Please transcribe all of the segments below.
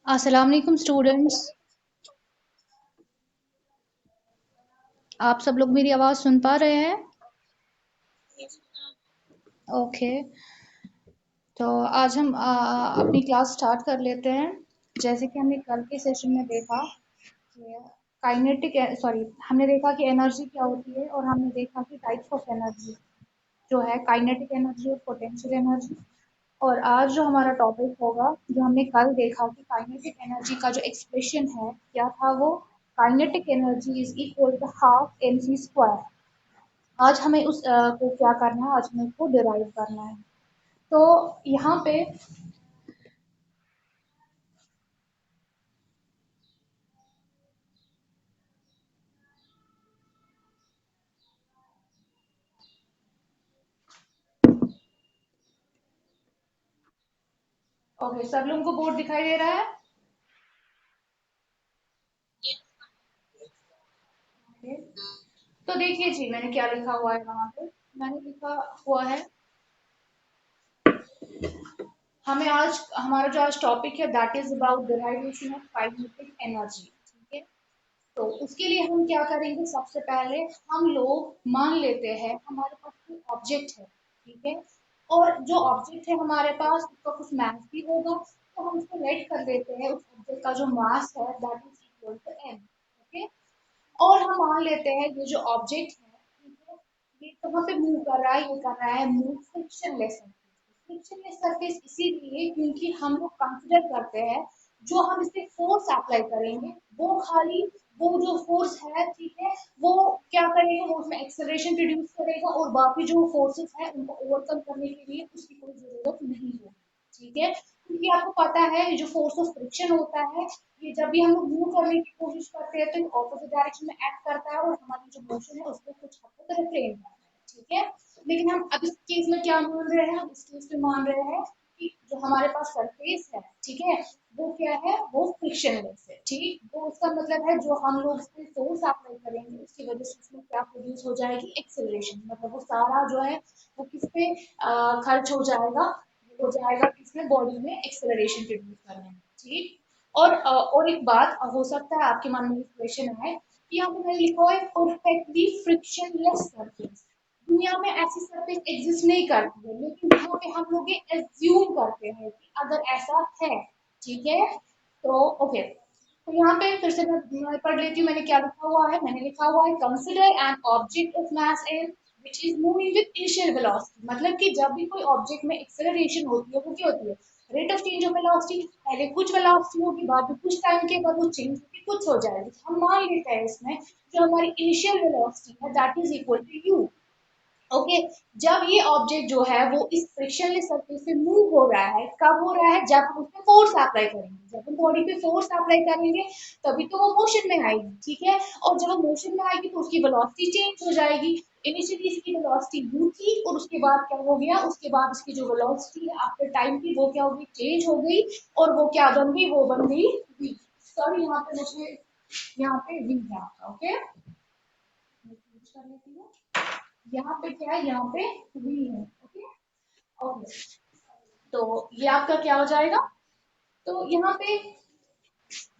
अस्सलाम वालेकुम स्टूडेंट्स। आप सब लोग मेरी आवाज़ सुन पा रहे हैं? ओके। तो आज हम अपनी क्लास स्टार्ट कर लेते हैं। जैसे कि हमने कल के सेशन में देखा कि काइनेटिक सॉरी हमने देखा कि एनर्जी क्या होती है और हमने देखा कि टाइप्स ऑफ एनर्जी जो है काइनेटिक एनर्जी और पोटेंशियल एनर्जी। और आज जो हमारा टॉपिक होगा, जो हमने कल देखा कि काइनेटिक एनर्जी का जो एक्सप्रेशन है क्या था वो, kinetic energy is equal to half M C square. आज हमें को क्या करना है, आज हमें उसको डिराइव करना है। तो यहाँ पे ओके, सब लोगों को बोर्ड दिखाई दे रहा है? ओके। तो देखिए जी, मैंने क्या लिखा हुआ है वहां पे। मैंने लिखा हुआ है, हमें आज हमारा जो आज टॉपिक है that is about derivation of kinetic energy. ठीक है। तो उसके लिए हम क्या करेंगे, सबसे पहले हम लोग मान लेते हैं हमारे पास कोई ऑब्जेक्ट है। ठीक है। और जो ऑब्जेक्ट है हमारे पास उसका कुछ मास भी होगा, तो हम उसको लेट कर देते हैं, उस ऑब्जेक्ट का जो मास है that is equal to M. Okay. और हम मान लेते हैं ये जो ऑब्जेक्ट है, ठीक है, ये कहाँ पे मूव कर रहा है, ये कर रहा है move frictionless surface. Frictionless surface इसीलिए क्योंकि हम लोग कंसिडर करते हैं जो हम इस पे फोर्स अप्लाई करेंगे वो खाली वो जो फोर्स है, ठीक है, वो क्या करेगा, वो उसमें एक्सेलरेशन प्रोड्यूस करेगा और बाकी जो फोर्सेस है उनको ओवरकम करने के लिए उसकी कोई जरूरत नहीं होगी। ठीक है। क्योंकि आपको पता है ये जो फोर्स ऑफ फ्रिक्शन होता है, ये जब भी हम लोग मूव करने की कोशिश करते हैं तो ये ऑपोजिट डायरेक्शन में एक्ट करता है और हमारी जो मोशन है उसको कुछ हद तक रिफ्रेन करता है। ठीक है। लेकिन हम अब इस केस में क्या मान रहे हैं, हम इस केस में मान रहे हैं कि जो हमारे पास सरफेस है, ठीक है, वो क्या है, वो फ्रिक्शनलेस है। ठीक, वो उसका मतलब है जो हम लोग इस पे फोर्स अप्लाई करेंगे उसकी वजह से उसमें क्या प्रोड्यूस हो जाएगी, एक्सेलरेशन। मतलब वो सारा जो है वो किस पे खर्च हो जाएगा किसमें, बॉडी में एक्सेलरेशन प्रोड्यूस करने में। ठीक। और एक बात हो सकता है आपके मन में क्वेश्चन आए कि यहाँ पे मैंने लिखा है परफेक्टली फ्रिक्शनलेस सरफेस। दुनिया में ऐसी सरफेस एग्जिस्ट नहीं करती है, लेकिन यहाँ पे हम लोग ये एज्यूम करते हैं कि अगर ऐसा है, ठीक है, तो ओके। तो यहाँ पे फिर से मैं पढ़ लेती हूँ, मैंने क्या लिखा हुआ है, मैंने लिखा हुआ है consider an object of mass m which is moving with initial velocity। मतलब कि जब भी कोई ऑब्जेक्ट में एक्सेलरेशन होती है वो क्या होती है, rate of change of velocity. पहले कुछ वेलोसिटी होगी, बाद में कुछ टाइम के बाद वो चेंज होगी, कुछ हो जाएगी। हम मान लेते हैं इसमें जो हमारी इनिशियल वेलोसिटी है that is equal to U. Okay. जब ये ऑब्जेक्ट जो है वो इस फ्रिक्शनलेस सरफेस पे मूव हो रहा है, कब हो रहा है, जब हम उसपे फोर्स अप्लाई करेंगे। जब हम बॉडी पे फोर्स अप्लाई करेंगे तभी तो वो मोशन में आएगी। ठीक है। और जब वो मोशन में आएगी तो उसकी वेलोसिटी चेंज हो जाएगी। इनिशियली इसकी वेलोसिटी u थी और उसके बाद क्या हो गया, उसके बाद इसकी जो वेलोसिटी है आफ्टर टाइम की वो क्या हो गई, चेंज हो गई। और वो क्या बन गई, वो बन गई v। सॉरी यहाँ पे मुझे, यहाँ पे v है आपका। ओके, कर लेती हूँ। यहाँ पे क्या है, यहाँ पे v है। ओके। ओके। तो ये आपका क्या हो जाएगा, तो यहाँ पे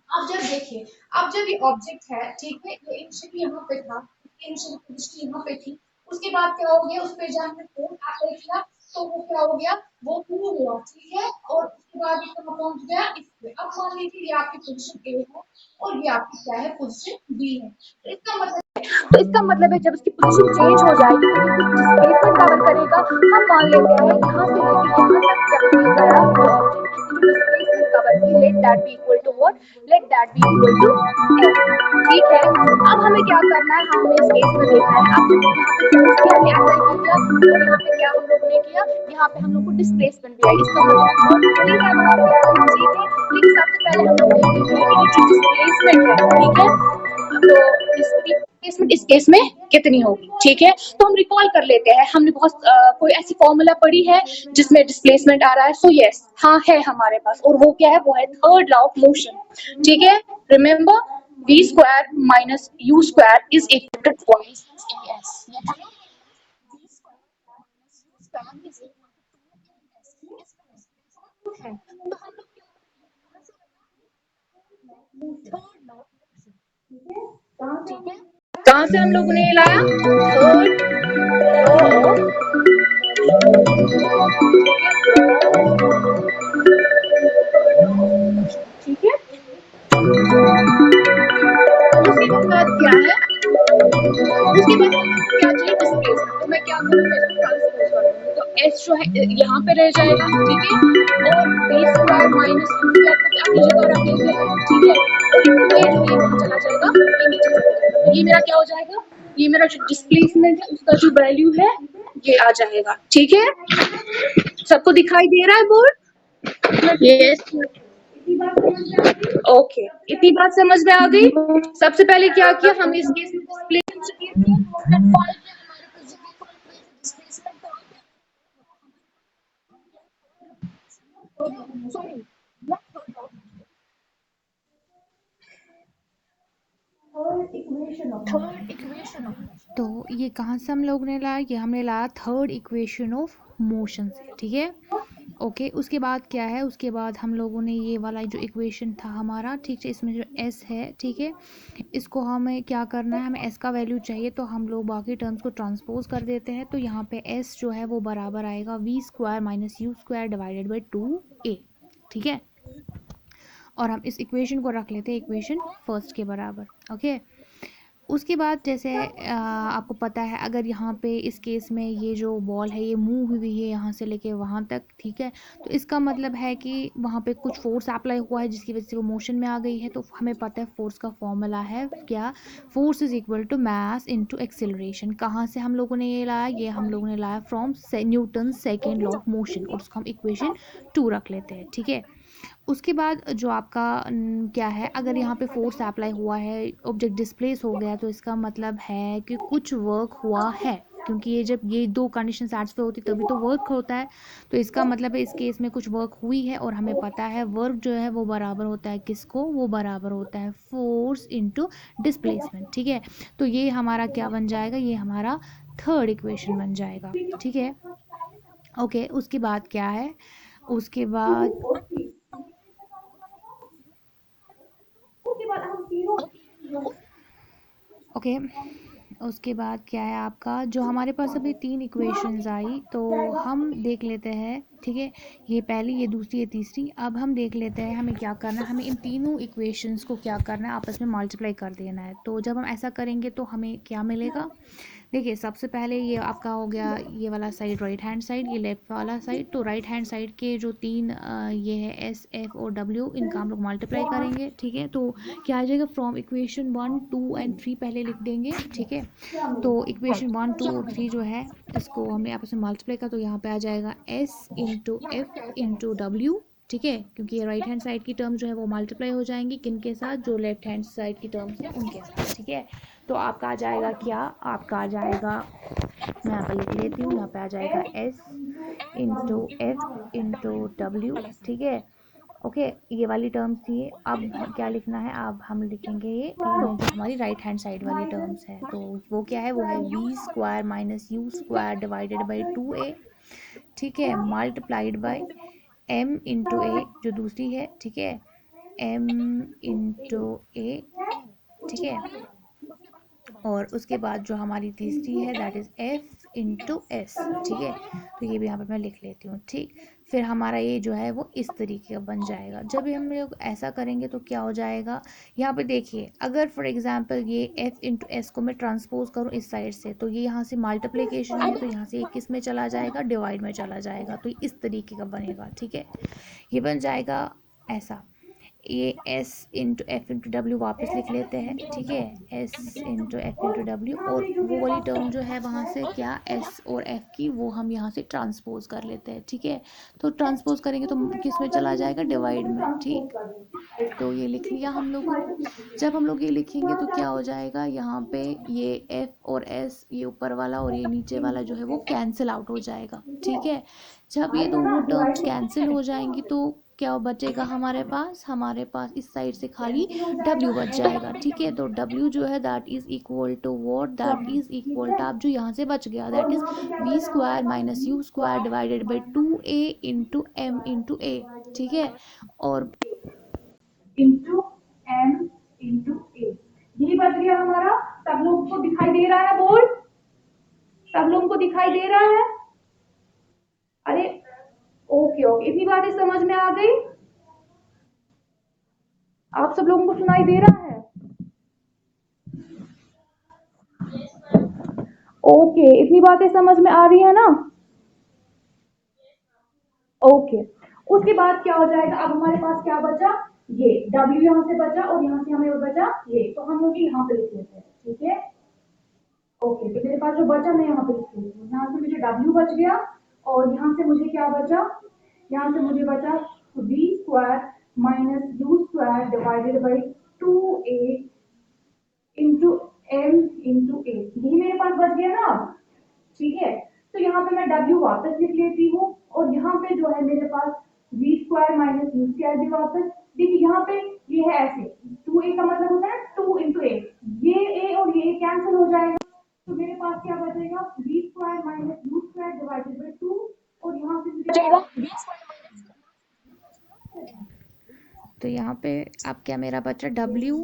आप जब देखिए, अब जब ये ऑब्जेक्ट है, ठीक है, ये इनिशियली यहाँ पे था, इनिशियली पोजीशन यहाँ पे थी, उसके बाद क्या हो गया, उस पे जब हमने फोर्स अप्लाई किया तो वो क्या हो गया, वो मूव हुआ। ठीक है। और उसके बाद ये कहाँ पहुंच गया, इस पे। अब मान लीजिए ये आपकी पोजीशन ए है और ये आपकी क्या है, पोजीशन बी है। तो इसका मतलब है जब इसकी पोजीशन चेंज हो जाएगी तो ये कुछ डिस्प्लेसमेंट कवर करेगा। हम मान लेते हैं यहाँ से लेके यहाँ तक जब ये गया वो ऑब्जेक्ट, इसने जो डिस्प्लेसमेंट कवर की, let that be equal to what, let that be equal to F. ठीक है। अब हमें क्या करना है, हमें इस केस में देखना है। अब जब यहाँ पे फोर्स भी हमने अप्लाई कर दिया और यहाँ पे क्या हम लोगों ने किया, यहाँ पे हम लोग को डिस्प्लेसमेंट भी है, इसका मतलब वर्क थोड़ी है वहाँ पे। ठीक है। लेकिन सबसे पहले हम लोग देखेंगे कि ये जो डिस्प्लेसमेंट है, ठीक है, तो डिस्प्लेसमेंट इस केस में कितनी होगी। ठीक है। तो हम रिकॉल कर लेते हैं, हमने बहुत कोई ऐसी फॉर्मूला पढ़ी है जिसमें डिस्प्लेसमेंट आ रहा है। सो यस, हाँ है हमारे पास, और वो क्या है, वो है थर्ड लॉ ऑफ मोशन। ठीक है। Remember, v square minus u square is equal to twice as। है। ठीक है, कहाँ से हम लोगों ने ये लाया? थर्ड लॉ ऑफ, ठीक है। उसके बाद क्या है, उसके बाद हमको क्या चाहिए, डिस्प्लेसमेंट। तो मैं क्या करूँगा, इसको ट्रांसपोज कर दूंगी, तो एस जो है यहाँ पे रह जाएगा, ठीक है, और B square minus U square को क्या अपनी जगह रख लेंगे, ठीक है, और टू ए जो ये कहाँ चला जाएगा, ये नीचे चला जाएगा। तो ये मेरा क्या हो जाएगा, ये मेरा जो डिस्प्लेसमेंट है उसका जो वैल्यू है ये आ जाएगा, ठीक है। सबको दिखाई दे रहा है बोर्ड? यस। ओके, इतनी बात समझ में आ गई। सबसे पहले क्या किया, हम इस केस में तो ये कहाँ से हम लोग ने लाया, ये हमने लाया थर्ड इक्वेशन ऑफ मोशन से, ठीक है। ओके, उसके बाद क्या है, उसके बाद हम लोगों ने ये वाला जो इक्वेशन था हमारा, ठीक है, इसमें जो एस है, ठीक है, इसको हमें क्या करना है, हमें एस का वैल्यू चाहिए, तो हम लोग बाकी टर्म्स को ट्रांसपोज कर देते हैं। तो यहाँ पे एस जो है वो बराबर आएगा V square minus U square divided by 2a, ठीक है। और हम इस इक्वेशन को रख लेते हैं इक्वेशन फर्स्ट के बराबर, ओके। उसके बाद जैसे आपको पता है, अगर यहाँ पे इस केस में ये जो बॉल है ये मूव हुई है यहाँ से लेके वहाँ तक, ठीक है, तो इसका मतलब है कि वहाँ पे कुछ फोर्स अप्लाई हुआ है जिसकी वजह से वो मोशन में आ गई है। तो हमें पता है फोर्स का फॉर्मूला है क्या, force is equal to mass into acceleration. कहाँ से हम लोगों ने ये लाया, ये हम लोगों ने लाया from Newton second law of motion, और उसको हम इक्वेशन 2 रख लेते हैं, ठीक है। उसके बाद जो आपका क्या है, अगर यहाँ पे फोर्स अप्लाई हुआ है, ऑब्जेक्ट डिस्प्लेस हो गया, तो इसका मतलब है कि कुछ वर्क हुआ है, क्योंकि ये जब ये दो कंडीशन सैटिस्फाई होती तभी तो वर्क होता है। तो इसका मतलब है इस केस में कुछ वर्क हुई है, और हमें पता है वर्क जो है वो बराबर होता है किसको, वो बराबर होता है फोर्स इनटू डिस्प्लेसमेंट, ठीक है। तो ये हमारा क्या बन जाएगा, ये हमारा थर्ड इक्वेशन बन जाएगा, ठीक है। ओके, उसके बाद क्या है, उसके बाद ओके, उसके बाद क्या है आपका, जो हमारे पास अभी 3 इक्वेशंस आई, तो हम देख लेते हैं, ठीक है, ये पहली, ये दूसरी, ये तीसरी। अब हम देख लेते हैं हमें क्या करना है, हमें इन तीनों इक्वेशंस को क्या करना है, आपस में मल्टीप्लाई कर देना है। तो जब हम ऐसा करेंगे तो हमें क्या मिलेगा, देखिए सबसे पहले ये आपका हो गया ये वाला साइड राइट हैंड साइड, ये लेफ्ट वाला साइड। तो राइट हैंड साइड के जो तीन ये है एस एफ और डब्ल्यू, इनका हम लोग मल्टीप्लाई करेंगे, ठीक है। तो क्या आ जाएगा, फ्रॉम इक्वेशन 1 2 एंड 3 पहले लिख देंगे, ठीक है। तो इक्वेशन 1 2 और 3 जो है इसको हमने आपस में मल्टीप्लाई का, तो यहाँ पे आ जाएगा S into F into W, ठीक है, क्योंकि ये राइट हैंड साइड की टर्म जो है वो मल्टीप्लाई हो जाएंगी किन के साथ, जो लेफ्ट हैंड साइड की टर्म्स हैं उनके साथ, ठीक है। तो आपका आ जाएगा क्या, आपका आ जाएगा, मैं यहाँ पर लिख लेती हूँ, यहाँ पे आ जाएगा S into F into W, ठीक है। ओके, ये वाली टर्म्स थी। अब क्या लिखना है, अब हम लिखेंगे ये तीनों जो हमारी राइट हैंड साइड वाली टर्म्स है, तो वो क्या है, वो है V square minus U square divided by 2a, ठीक है, multiplied by m into A जो दूसरी है, ठीक है, m इंटू ए, ठीक है। और उसके बाद जो हमारी तीसरी है that is F into S, ठीक है। तो ये भी यहाँ पर मैं लिख लेती हूँ, ठीक। फिर हमारा ये जो है वो इस तरीके का बन जाएगा। जब हम लोग ऐसा करेंगे तो क्या हो जाएगा, यहाँ पे देखिए, अगर फॉर एग्जांपल ये एफ इंटू एस को मैं ट्रांसपोज करूँ इस साइड से, तो ये यहाँ से मल्टीप्लिकेशन है, तो यहाँ से एक किस में चला जाएगा, डिवाइड में चला जाएगा, तो इस तरीके का बनेगा, ठीक है। ये बन जाएगा ऐसा, ये S into F into W वापस लिख लेते हैं, ठीक है, S into F into W, और वो वाली टर्म जो है वहाँ से क्या, एस और एफ की, वो हम यहाँ से ट्रांसपोज कर लेते हैं, ठीक है। तो ट्रांसपोज करेंगे तो किस में चला जाएगा, डिवाइड में, ठीक। तो ये लिख लिया हम लोगों ने। जब हम लोग ये लिखेंगे तो क्या हो जाएगा, यहाँ पे ये एफ और एस, ये ऊपर वाला और ये नीचे वाला जो है वो कैंसिल आउट हो जाएगा, ठीक है। जब ये दोनों टर्म्स कैंसिल हो जाएंगी तो क्या बचेगा हमारे पास, हमारे पास इस साइड से खाली w बच जाएगा, ठीक है। तो w जो है that is equal to what, that is equal to, आप जो यहाँ से बच गया that is V square minus U square divided by 2a into M into A, ठीक है। और बच गया हमारा। सब लोगों को दिखाई दे रहा है बोर्ड? सब लोगों को दिखाई दे रहा है? अरे ओके ओके, इतनी बातें समझ में आ गई? आप सब लोगों को सुनाई दे रहा है? ओके, इतनी बातें समझ में आ रही है ना? ओके, उसके बाद क्या हो जाएगा? अब हमारे पास क्या बचा? ये W यहाँ से बचा और यहाँ से हमें बचा ये, तो हम लोग यहाँ पे लिख लेते हैं, ठीक है? ओके, तो मेरे पास जो बचा मैं यहाँ पे लिख लेती हूँ। यहाँ से मुझे W बच गया और यहाँ से मुझे क्या बचा? यहाँ से मुझे बचा V square minus U square divided by 2A into M into A, यही मेरे पास बच गया ना अब? ठीक है, तो यहाँ पे मैं W वापस लिख लेती हूँ और यहाँ पे जो है मेरे पास V square minus U square भी वापस। देखिए यहाँ पे ये है ऐसे, 2A का मतलब होता है 2 इंटू ए, ये A और ये A कैंसिल हो जाएगा, तो मेरे पास क्या बचेगा? V square minus U square divided by 2 और यहाँ से मुझे बचेगा। तो यहाँ पे अब क्या मेरा बचा? W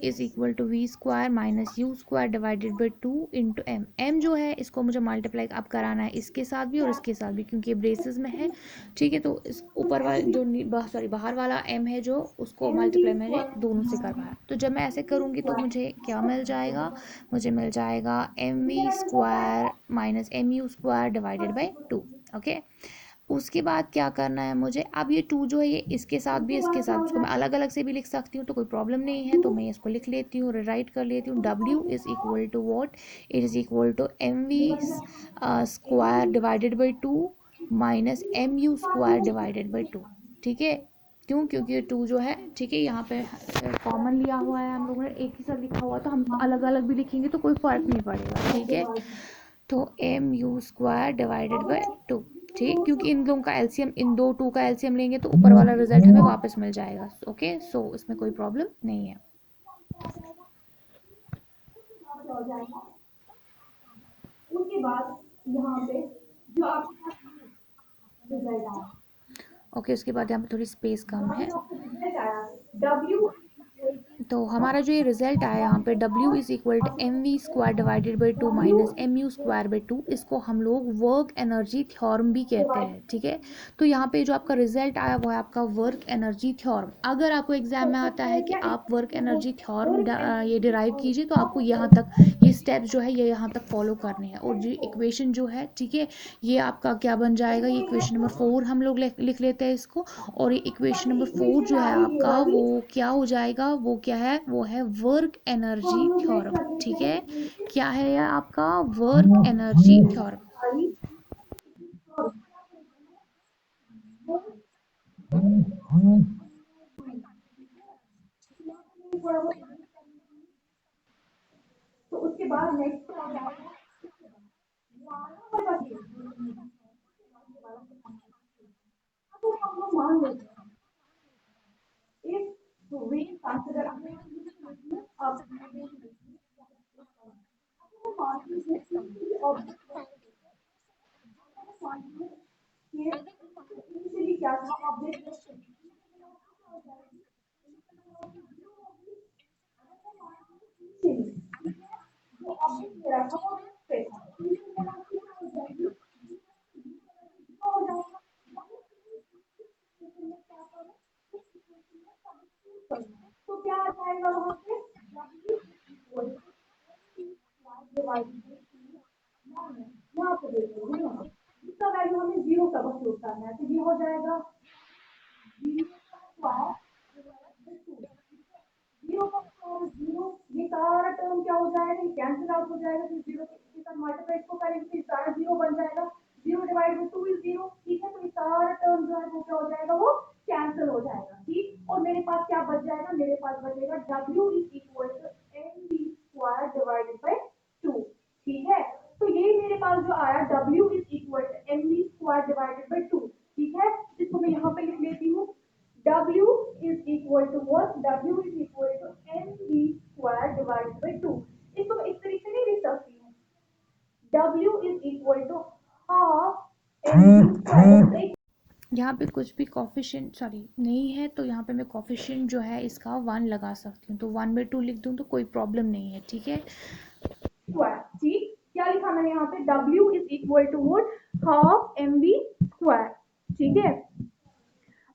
is equal to V square minus U square divided by 2 into M. M जो है इसको मुझे मल्टीप्लाई अब कराना है इसके साथ भी और इसके साथ भी, क्योंकि ये ब्रेसेस में है, ठीक है? तो इस ऊपर वाला जो सॉरी बाहर वाला एम है जो, उसको मल्टीप्लाई मैंने दोनों से करवाया। तो जब मैं ऐसे करूँगी तो मुझे क्या मिल जाएगा? मुझे मिल जाएगा M V square minus M U square divided by 2। Okay, उसके बाद क्या करना है मुझे? अब ये 2 जो है ये इसके साथ भी इसके साथ, उसको मैं अलग अलग से भी लिख सकती हूँ, तो कोई प्रॉब्लम नहीं है। तो मैं इसको लिख लेती हूँ, राइट कर लेती हूँ। W is equal to what? It is equal to M V square divided by 2 minus M U square divided by 2। ठीक है? क्यों? क्योंकि ये 2 जो है, ठीक है, यहाँ पे कॉमन लिया हुआ है हम लोगों ने, एक ही साथ लिखा हुआ, तो हम अलग अलग भी लिखेंगे तो कोई फर्क नहीं पड़ेगा, ठीक है? तो M U square divided by 2, ठीक, क्योंकि इन दोनों का एलसीएम, इन दो 2 का एलसीएम लेंगे तो ऊपर वाला रिजल्ट हमें वापस मिल जाएगा। ओके, सो इसमें कोई प्रॉब्लम नहीं है। उसके बाद यहाँ पे जो आपका रिजल्ट आया, ओके, उसके बाद यहाँ पे थोड़ी स्पेस कम यहाँ पे है। जो आपका रिजल्ट आया W, तो हमारा जो ये रिजल्ट आया यहाँ पे W is equal to M V square divided by 2 minus M U square by 2, इसको हम लोग वर्क एनर्जी थ्योरम भी कहते हैं, ठीक है? तो यहाँ पे जो आपका रिजल्ट आया वो है आपका वर्क एनर्जी थ्योरम। अगर आपको एग्जाम में आता है कि आप वर्क एनर्जी थ्योरम ये डिराइव कीजिए, तो आपको यहाँ तक ये स्टेप्स जो है ये यहाँ तक फॉलो करने हैं। और जो इक्वेशन जो है, ठीक है, ये आपका क्या बन जाएगा? ये इक्वेशन नंबर 4 हम लोग लिख लेते हैं इसको। और ये इक्वेशन नंबर 4 जो है आपका वो क्या हो जाएगा? वो क्या है? वो है वर्क एनर्जी थ्योरम, ठीक है? क्या है यह आपका? Work energy theorem. तो उसके बाद नेक्स्ट क्या जाएगा? तो हम लोग मान लेते हैं if we consider अब इनिशियली क्या था ऑब्जेक्ट, जो ऑब्जेक्ट मेरा था वो पे था, तो क्या आ जाएगा वहां पे? यहाँ पे देखो ना, इसका वैल्यू हमें 0 सब्स्टिट्यूट करना है, तो ये हो जाएगा 0, ये सारा टर्म क्या हो जाएगा? ये कैंसिल आउट हो जाएगा, फिर 0 के साथ मल्टीप्लाई इसको करेंगे तो सारा 0 बन जाएगा, 0 डिवाइड बाई 2 इज 0, ठीक है? तो ये सारा टर्म जो है वो क्या हो जाएगा? वो कैंसिल हो जाएगा, ठीक? और मेरे पास क्या बच जाएगा? मेरे पास बचेगा W is equal to M B square divided by 2, ठीक है? तो ये मेरे पास जो आया W is equal to M B square divided by 2, ठीक है? इसको मैं यहाँ पे लिख लेती हूँ। W is equal to what? W is equal to mv square divided by 2. इसको मैं इस तरीके से नहीं लिख सकती हूँ। W is equal to half mv square. यहाँ पे कुछ भी कॉफिशिएंट नहीं है, तो यहाँ पे मैं कॉफिशिएंट जो है इसका 1 लगा सकती हूँ, तो 1/2 लिख दूँ तो कोई प्रॉब्लम नहीं है, ठीक है। स्क्वायर, ठीक, क्या लिखा मैंने यहाँ पे, W is equal to what half mv square, ठीक है।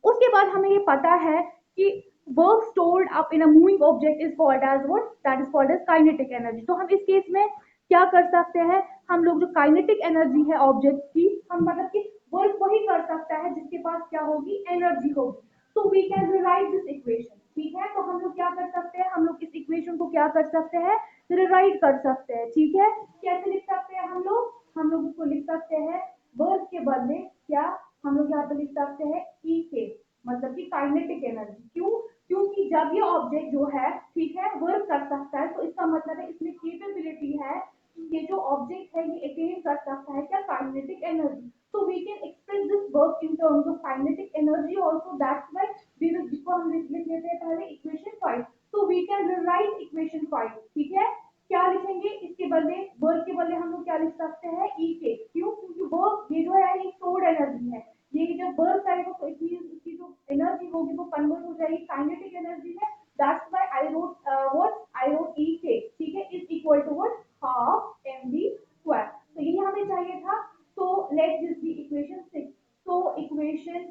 उसके बाद हमें ये पता है कि work stored up in a moving object is called as what, that is called as kinetic energy. तो हम इस केस में क्या कर सकते हैं, हम लोग जो काइनेटिक एनर्जी है ऑब्जेक्ट की, हम मतलब कि वर्क वही कर सकता है जिसके पास क्या होगी, एनर्जी होगी। तो we can rewrite this equation, ठीक है। तो हम लोग क्या कर सकते हैं, हम लोग इस इक्वेशन को क्या कर सकते हैं, रिराइट कर सकते हैं, ठीक है। कैसे लिख सकते हैं हम लोग इसको लिख सकते हैं वर्क के बदले क्या, हम लोग यहाँ पे लिख सकते हैं ई के, मतलब कि काइनेटिक एनर्जी। क्यों, क्योंकि जब ये ऑब्जेक्ट जो है, ठीक है, वर्क कर सकता है, तो इसका मतलब है इसमें केपेबिलिटी है, ये जो ऑब्जेक्ट है ये अटेन कर सकता है क्या, kinetic energy. So we can express this work in terms of kinetic energy also. That's why we will, इसको हम लिख लेते हैं पहले equation 5. So we can rewrite equation 5, ठीक है। क्या लिखेंगे इसके बदले, वर्क के बदले हम लोग क्या लिख सकते हैं, ई के। क्यों, क्योंकि वर्क ये जो है ये स्टोर्ड एनर्जी है, ये जब वर्क करेगा तो इतनी उसकी जो एनर्जी होगी वो कन्वर्ट हो जाएगी काइनेटिक एनर्जी में। That's why I wrote what, I wrote E K, ठीक है, is equal to what, half mv square. तो यही हमें चाहिए था। So let this be equation 6. So equation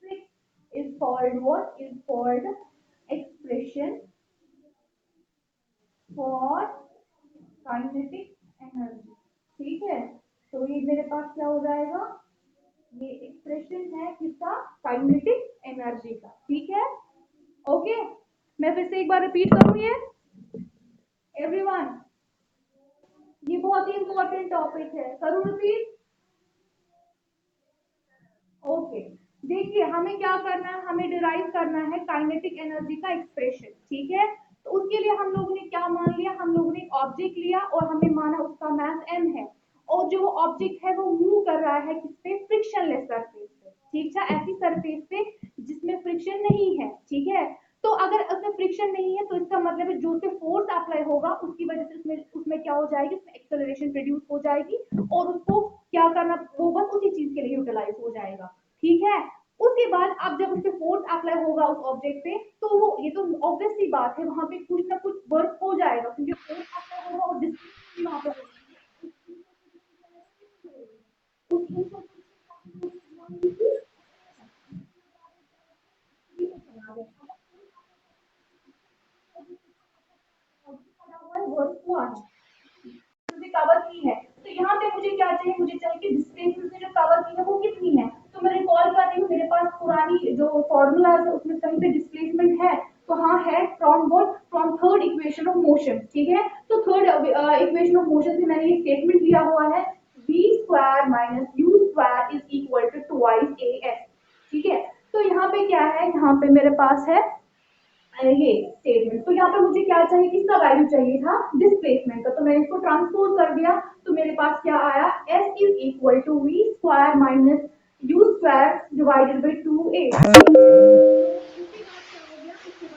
6 is called what? Is called expression for kinetic energy. ठीक है, तो ये मेरे पास क्या हो जाएगा, ये एक्सप्रेशन है किसका, काइनेटिक एनर्जी का, ठीक है। ओके, मैं फिर से एक बार रिपीट करूँ ये, एवरीवन, ये बहुत ही इंपॉर्टेंट टॉपिक है, करूँ रिपीट। ओके, देखिए हमें क्या करना है, हमें डिराइव करना है काइनेटिक एनर्जी का एक्सप्रेशन, ठीक है। तो उसके लिए हम लोगों ने क्या मान लिया, हम लोगों ने एक ऑब्जेक्ट लिया और हमें माना उसका मास m है, और जो ऑब्जेक्ट है वो मूव कर रहा है किस पे, फ्रिक्शनलेस सरफेस पे, ठीक है, ऐसी सरफेस पे जिसमें फ्रिक्शन नहीं है, ठीक है। तो अगर उसमें फ्रिक्शन नहीं है तो इसका मतलब है जो उस पे फोर्स अप्लाई होगा उसकी वजह से उसमें उसमें क्या हो जाएगी, उसमें एक्सेलरेशन प्रोड्यूस हो जाएगी, और उसको क्या करना, वो बस उसी चीज के लिए यूटिलाइज हो जाएगा, ठीक है। उसके बाद अब जब उससे फोर्स अप्लाई होगा उस ऑब्जेक्ट पे, तो वो ये तो ऑब्वियस सी बात है, वहां पे कुछ ना कुछ वर्क हो जाएगा, क्योंकि फोर्स अप्लाई होगा और डिस्टेंस वहां पे वर्क हुआ है, कवर की है। तो यहाँ पे मुझे क्या चाहिए, मुझे चाहिए कि डिस्प्लेसमेंट से जो कवर की है वो कितनी है। तो मैं रिकॉल कर रही हूँ, मेरे पास पुरानी जो फॉर्मूला है उसमें कहीं पे डिस्प्लेसमेंट है, तो हाँ है, from what, from third equation of motion, ठीक है। तो थर्ड इक्वेशन ऑफ मोशन से मैंने ये स्टेटमेंट लिया हुआ है, v square minus u square is equal to twice A S, ठीक है। तो यहाँ पे क्या है, यहाँ पे मेरे पास है ये स्टेटमेंट। तो यहाँ पे मुझे क्या चाहिए, किसका वैल्यू चाहिए था, डिस्प्लेसमेंट का। तो मैंने इसको ट्रांसपोज कर दिया, तो मेरे पास क्या आया, s is equal to V square minus U square divided by 2a।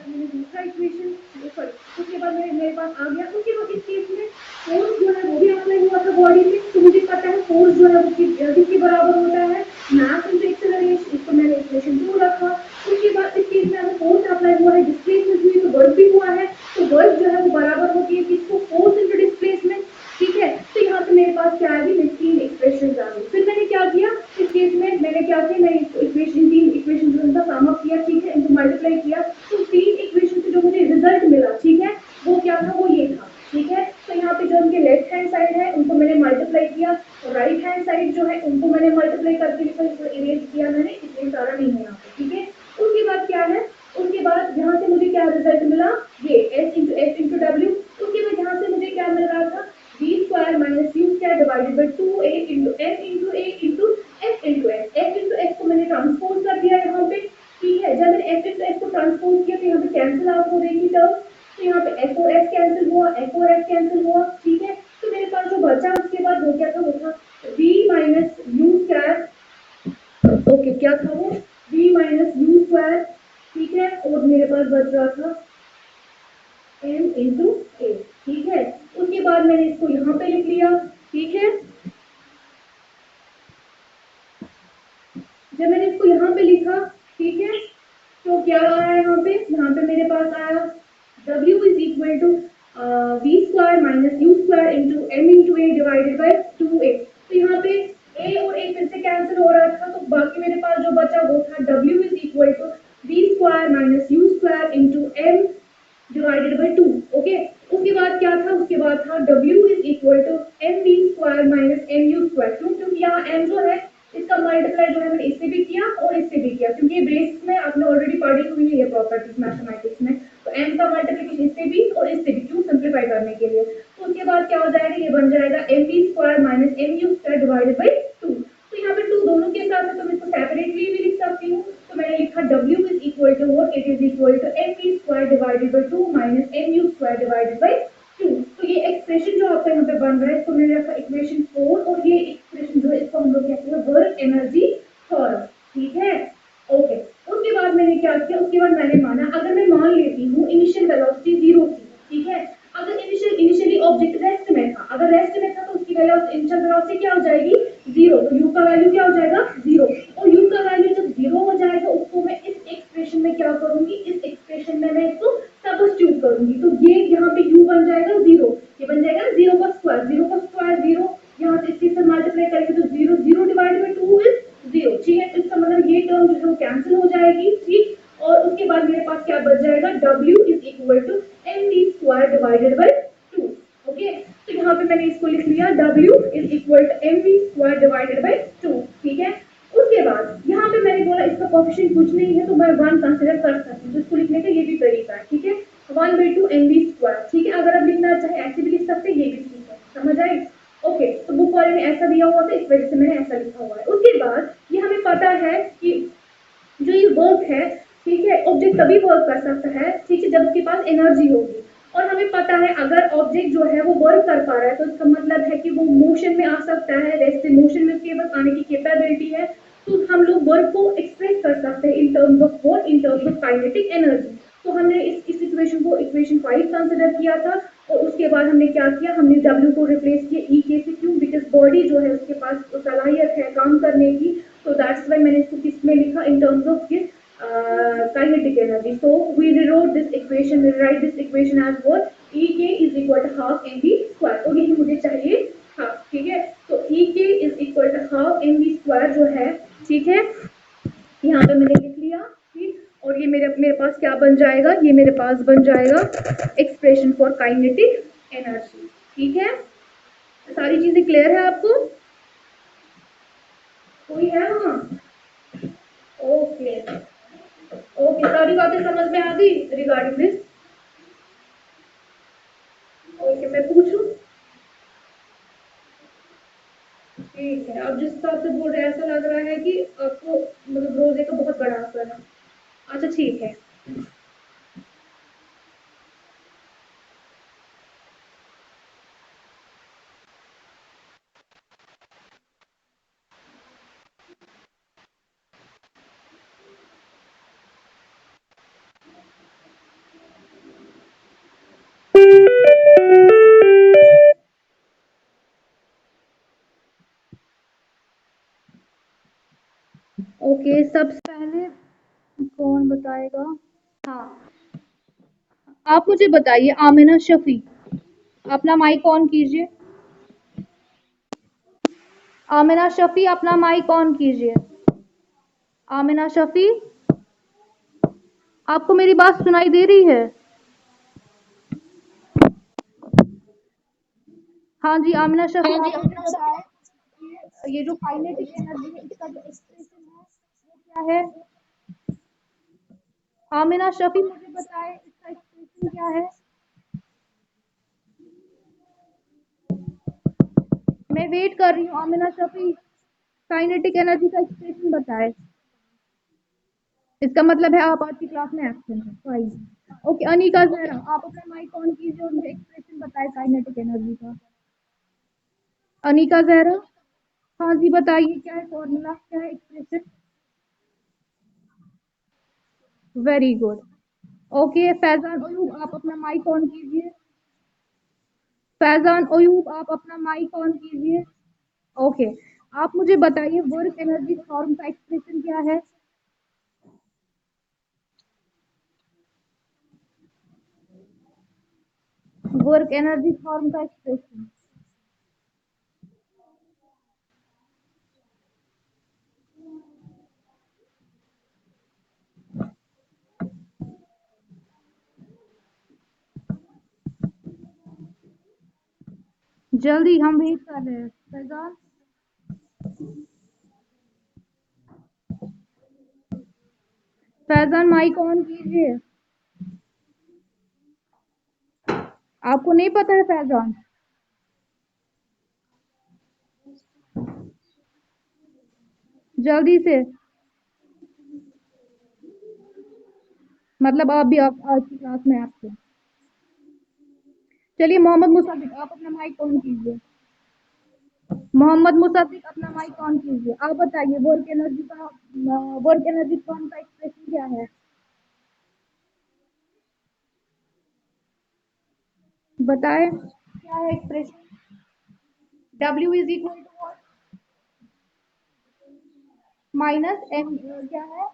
मैंने दूसरा इक्वेशन, सॉरी, उसके बाद मेरे पास आ गया। उसके बाद इस केस में फोर्स जो है वो भी अप्लाई हुआ था बॉडी पे, तो मुझे पता है फोर्स जो है वो किसके बराबर होता है, मास इनटू एक्सेलरेशन। इसको मैंने इक्वेशन 2 रखा। उसके बाद इस केस में हमें फोर्स अप्लाई हुआ है, डिस्प्लेसमेंट हुई तो वर्क भी हुआ है, तो वर्क जो है वो बराबर होती है किसको, फोर्स इनटू डिस्प्लेसमेंट, ठीक है। तो यहाँ पे मेरे पास क्या है, तीन इक्वेशन आ गई। फिर मैंने क्या किया इस केस में, मैंने क्या किया, मैंने इक्वेशन, तीन इक्वेशन जो उनका सम अप किया, ठीक है, इनको मल्टीप्लाई किया। तो तीन इक्वेशन से जो मुझे रिजल्ट मिला, ठीक है, वो क्या था, वो ये था, ठीक है। तो यहाँ पे जो उनके लेफ्ट हैंड साइड है उनको मैंने मल्टीप्लाई किया, और राइट हैंड साइड जो है उनको मैंने मल्टीप्लाई करके लिखा, इसको इरेज किया मैंने, इसलिए सारा नहीं है यहाँ पे, ठीक है। उसके बाद क्या है, उसके बाद यहाँ से मुझे क्या रिजल्ट मिला, ये s इंटू w। उसके बाद यहाँ से मुझे क्या मिल रहा था, v square minus u square divided by 2a into m into a into s into s। s into s को मैंने ट्रांसपोज कर दिया यहाँ पे, ठीक है। जब मैंने s इंटू s को ट्रांसपोज किया तो यहाँ पे कैंसिल आउट हो रही थी टर्म, तो यहाँ पे f और s कैंसिल हुआ, f और s कैंसिल हुआ, ठीक है। तो मेरे पास जो बचा उसके बाद वो क्या था, वो था v minus u square, okay, क्या था वो, v माइनस u स्क्वायर, ठीक है। और मेरे पास बच रहा था m इंटू a, ठीक है। उसके बाद मैंने इसको यहाँ पे लिख लिया, ठीक है। जब मैंने इसको यहाँ पे लिखा, ठीक है, तो क्या आया यहाँ पे मेरे पास आया W is equal to V square minus U square into M into A divided by 2a। तो यहाँ पे a और a फिर से कैंसिल हो रहा था, तो बाकी मेरे पास जो बचा वो था W is equal to V square minus U square into M divided by 2। Okay, उसके बाद क्या था, उसके बाद था W is equal to M V square minus M U square. क्यों? क्योंकि यहाँ m जो है इसका मल्टीप्लाई जो है मैंने इससे भी किया और इससे भी किया, क्योंकि ये बेसिक में आपने ऑलरेडी पढ़ी हुई है ये प्रॉपर्टीज मैथमेटिक्स में। तो m का मल्टीप्लिकेशन इससे भी और इससे भी, क्यों? सिंप्लीफाई करने के लिए। तो उसके बाद क्या हो जाएगा, ये बन जाएगा M V square minus M U square divided by 2। तो यहाँ पे 2 दोनों के साथ है तो मैं इसको सेपरेटली भी लिख सकती हूँ। तो मैंने लिखा W is equal to what, it is equal to M V square divided by 2 minus M U square divided by 2। तो ये एक्सप्रेशन जो आपका यहाँ पे बन रहा है इसको मैंने रखा इक्वेशन 4, और ये एक्सप्रेशन जो है इसको हम लोग कहते हैं वर्क एनर्जी थ्योरम। ठीक है, ओके। उसके बाद मैंने क्या किया, उसके बाद मैंने माना, अगर मैं मान लेती हूँ इनिशियल वेलोसिटी 0 थी, ठीक है, अगर इनिशियली ऑब्जेक्ट रेस्ट में था, अगर रेस्ट में था तो उसकी इनिशियल वेलोसिटी क्या हो जाएगी, 0। तो u का वैल्यू क्या हो जाएगा, 0। और u का वैल्यू जब 0 हो जाएगा उसको मैं इस एक्सप्रेशन में क्या करूंगी, इस एक्सप्रेशन में मैं इसको सब्स्टिट्यूट करूंगी। तो ये यहाँ पे u बन जाएगा 0, ये बन जाएगा 0 का स्क्वायर, 0 का स्क्वायर 0, यहाँ से इसके साथ मल्टीप्लाई करेंगे तो 0 0 डिवाइडेड बाई 2 इज 0। ठीक है, तो इसका मतलब ये टर्म जो है वो कैंसिल हो जाएगी। ठीक, और उसके बाद मेरे पास क्या बच जाएगा, W is equal to M V square divided by 2। Okay, तो यहाँ पे मैंने इसको लिख लिया W is equal to M V square divided by 2। ठीक है, उसके बाद यहाँ पे मैंने बोला इसका कोफिशिएंट कुछ नहीं है तो मैं 1 कंसीडर कर सकती हूँ, तो इसको लिखने का ये भी तरीका है। ठीक है, 1/2 एम वी स्क्वायर। ठीक है, अगर आप लिखना चाहे ऐसे भी लिख सकते हैं, ये भी ठीक है, समझ आए। ओके, तो बुक वाले ने ऐसा दिया हुआ था, इस वजह से मैंने ऐसा लिखा हुआ है। उसके बाद ये हमें पता है कि जो ये वर्क है, ठीक है, ऑब्जेक्ट तभी वर्क कर सकता है, ठीक है, जब उसके पास एनर्जी होगी। और हमें पता है अगर ऑब्जेक्ट जो है वो वर्क कर पा रहा है तो इसका मतलब है कि वो मोशन में आ सकता है, रेस्ट मोशन में उसके पास आने की कैपेबिलिटी है। तो हम लोग वर्क को एक्सप्रेस कर सकते हैं in terms of what, in terms of kinetic energy. तो हमने इस इक्वेशन को इक्वेशन 5 कंसिडर किया था, और उसके बाद हमने क्या किया, हमने W को रिप्लेस किया E के से। क्यों? बिकॉज बॉडी जो है उसके पास सलाहियत है काम करने की, so that's why मैंने इसको किस में लिखा, in terms of his kinetic energy. So we rewrote this equation, we write this equation as what, Ek is equal to half mv square, और यही मुझे चाहिए half। ठीक है, तो Ek is equal to half mv square जो है, ठीक है, यहाँ पे मैंने लिख लिया। ठीक, और ये मेरे मेरे पास क्या बन जाएगा, ये मेरे पास बन जाएगा एक्सप्रेशन फॉर काइनेटिक एनर्जी। ठीक है, सारी चीजें क्लियर है आपको? कोई है वहाँ? ओके, ओके, सारी बातें समझ में आ गई रिगार्डिंग दिस? ओके, मैं पूछूं? ठीक है, अब जिस हिसाब से बोल रहे हैं ऐसा लग रहा है कि आपको मतलब रोजे का बहुत बड़ा असर है। अच्छा ठीक है, ओके, सबसे पहले कौन बताएगा? हाँ, आप मुझे बताइए, आमिना शफी, अपना माइक ऑन कीजिए। आमिना शफी, अपना माइक ऑन कीजिए। आमिना शफी, आपको मेरी बात सुनाई दे रही है? हाँ जी, आमिना शफी, आप मुझे बताएं, ये जो काइनेटिक एनर्जी है इसका जो एक्सप्रेशन है वो क्या है? आमिना शफी, मुझे बताएं इसका एक्सप्रेशन क्या है? मैं वेट कर रही हूँ आमिना शफी, काइनेटिक एनर्जी का एक्सप्रेशन बताए। इसका मतलब है आप आज की क्लास में एब्सेंट हैं, फाइन। ओके, अनिका जहरा, आप अपना माइक ऑन कीजिए और मुझे एक्सप्रेशन बताए काइनेटिक एनर्जी का। अनिका जहरा, हाँ जी, बताइए क्या है फॉर्मूला, क्या है expression? Very good. Okay, Faizan Ayub, आप अपना माइक ऑन कीजिए। फैजान अयूब, आप अपना माइक ऑन कीजिए। ओके, आप मुझे बताइए वर्क एनर्जी फॉर्म का एक्सप्रेशन क्या है? वर्क एनर्जी फॉर्म का एक्सप्रेशन। जल्दी, हम वेट कर रहे हैं फैजान। फैजान माइक ऑन कीजिए। आपको नहीं पता है फैजान? जल्दी से, मतलब आप भी आज की क्लास में आपसे। चलिए मोहम्मद मुसाफिक, आप अपना माइक ऑन कीजिए। मोहम्मद मुसाफिक, अपना माइक ऑन कीजिए। आप बताइए वर्क एनर्जी फॉर्म का एक्सप्रेशन क्या है? बताएं क्या है expression? W is equal to what? Minus M क्या है?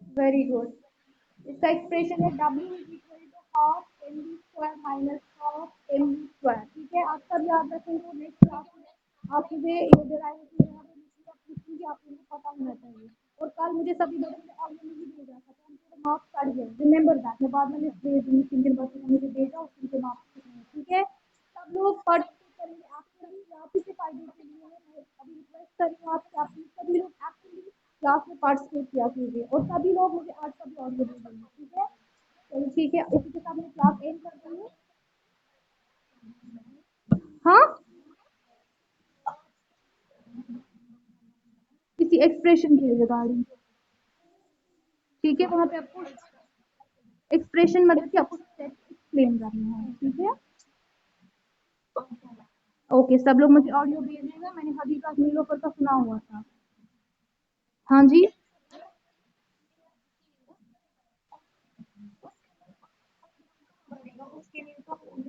Very good. इसका एक्सप्रेशन है W is equal to half M B square minus half M B square. ठीक है, आप सब याद रखेंगे। नेक्स्ट क्लास में आप मुझे ये डेराइवेशन पूछेंगे, आप मुझे पता होना चाहिए। और कल मुझे सभी बच्चों ने ऑलरेडी नहीं भेजा था, तो उनके मार्क्स कट गए। रिमेंबर दैट, मैं बाद में लिस्ट भेज दूंगी किन किन बच्चों ने मुझे भेजा, उनके मार्क्स कितने हैं। ठीक है, सब लोग पार्टिसिपेट करेंगे। आपके लिए आप ही के फायदे के लिए मैं अभी रिक्वेस्ट कर रही हूँ आपसे, आप सभी लोग एक्टिवली क्लास में पार्टिसिपेट किया कीजिए। और सभी लोग मुझे आज का भी ऑडियो दे देंगे। ठीक है, चलिए ठीक है, इसी के साथ मैं क्लास एंड कर दूंगी। हाँ, किसी एक्सप्रेशन के रिगार्डिंग। ठीक है, वहाँ पे आपको एक्सप्रेशन मतलब कि आपको एक्सप्लेन करना है। ठीक है, ओके, सब लोग मुझे ऑडियो भेजिएगा। मैंने हदी का नीलोफर का सुना हुआ था। हाँ जी,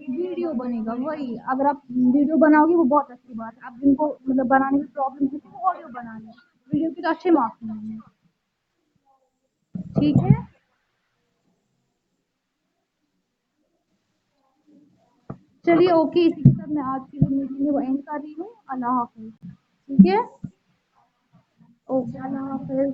वीडियो बनेगा। वही, अगर आप वीडियो बनाओगे वो बहुत अच्छी बात है। आप जिनको मतलब बनाने में प्रॉब्लम होती है वो ऑडियो बना लें। वीडियो के तो अच्छे मार्क्स मिलेंगे। ठीक है, चलिए ओके, इसी के साथ मैं आज की जो मीटिंग है वो एंड कर रही हूँ। अल्लाह हाफिज। ठीक है, ओके, अल्लाह हाफिज।